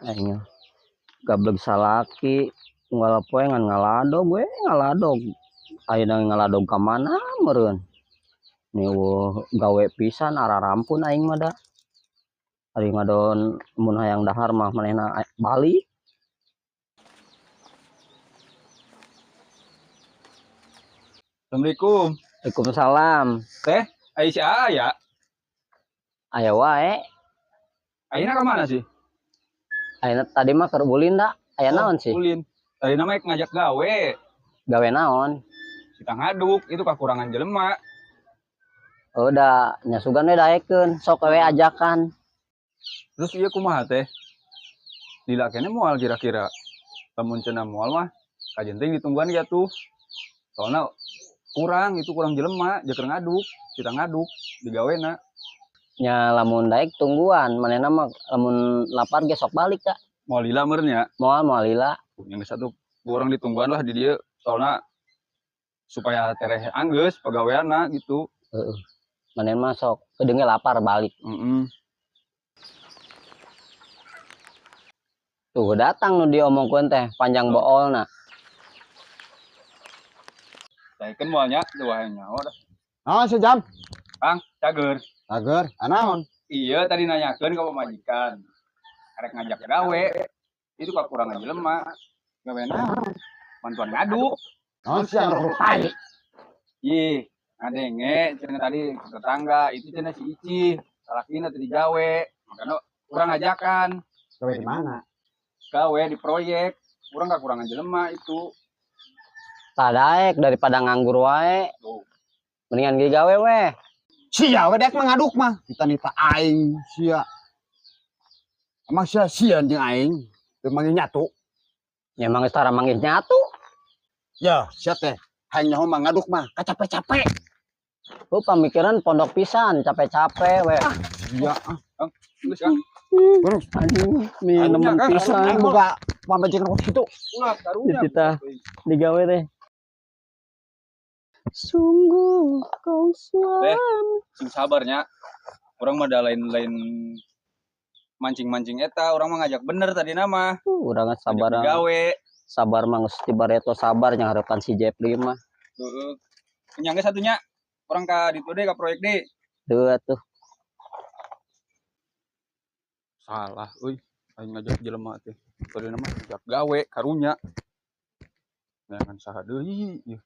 Aing gablek salaki unggal poe ngan ngaladog we ngaladog. Ayeuna ngaladog ka mana meureun. Niweuh gawe pisan ararampun aing mah da. Ari ngadon mun hayang dahar mah manehna bali. Assalamualaikum. Waalaikumsalam. Teh, Aisyah ya? Aya wae. Ayeuna ke mana sih? Ayeuna tadi mah keur ulin da. Aya naon sih? Ulin. Tadi nama ngajak gawe. Gawe naon? Kita ngaduk, itu kekurangan jelema. Udah nyasugan we daekeun, sok we ajakan. Terus iya kumaha teh? Lila kene moal kira-kira. Lamun cenah moal mah kajenting ditungguan ya tuh. Soalnya kurang jelema, jeker ngaduk, kita ngaduk digawena. Nya lamun daek tungguan, manehna mah lamun lapar ge sok balik da. Moal lila meureunnya. Moal lila. Yang satu kurang ditungguan lah di dieu soalnya supaya tereh anggeus pagaweana gitu. Heeh. Manehna mah sok kedeung lapar balik. Tuh datang nu diomongkeun teh panjang boolna. Daekeun moalnya teu wae nyaho dah. Oh, sejam. Kang, cager. Agar, anaon? Iya tadi nanyakeun ka pamajikan. Arek ngajak gawe. Itu kekurangan jelema. Gawena bantuan ngaduk. Oh, siang rupai. Ih, ngadenge cenah tadi tetangga itu cenah si Ici. Salakina tadi gawe. Makanya kurang ajakan. Gawe di mana? Gawe di proyek. Kurang kekurangan jelema itu. Tadaek daripada nganggur wae. Tuh. Mendingan ge gawe we. Sia, wedek mengaduk mah. Kita nita aing, sia. Emang sia jeung aing. Teu manggih nyatu. Ya emang setara manggih nyatu. Ya, sia teh. Hayang nyaho mangaduk mah, capek-capek. Lu pamikiran pondok pisan, capek-capek we. Iya, Kang, geus Kang. Terus Anjing, minuman Kang, pisan. aing boga pamajikan kitu. Ulah karunya. Kita digawe teh. Sungguh kau suami. Sing sabarnya. Urang mah da lain-lain mancing-mancing eta, urang mah ngajak bener tadi nama. Urang sabar. Gawe. Sabar mah geus tibareto sabar yang harapan si Jepli mah. Heeh. Kenyangge satunya. Urang ka ditu deui ka proyek deui. Deu atuh. Salah euy. Aing ngajak jelema teh. Tadi nama ngajak gawe karunya. Jangan saha deui. Duh.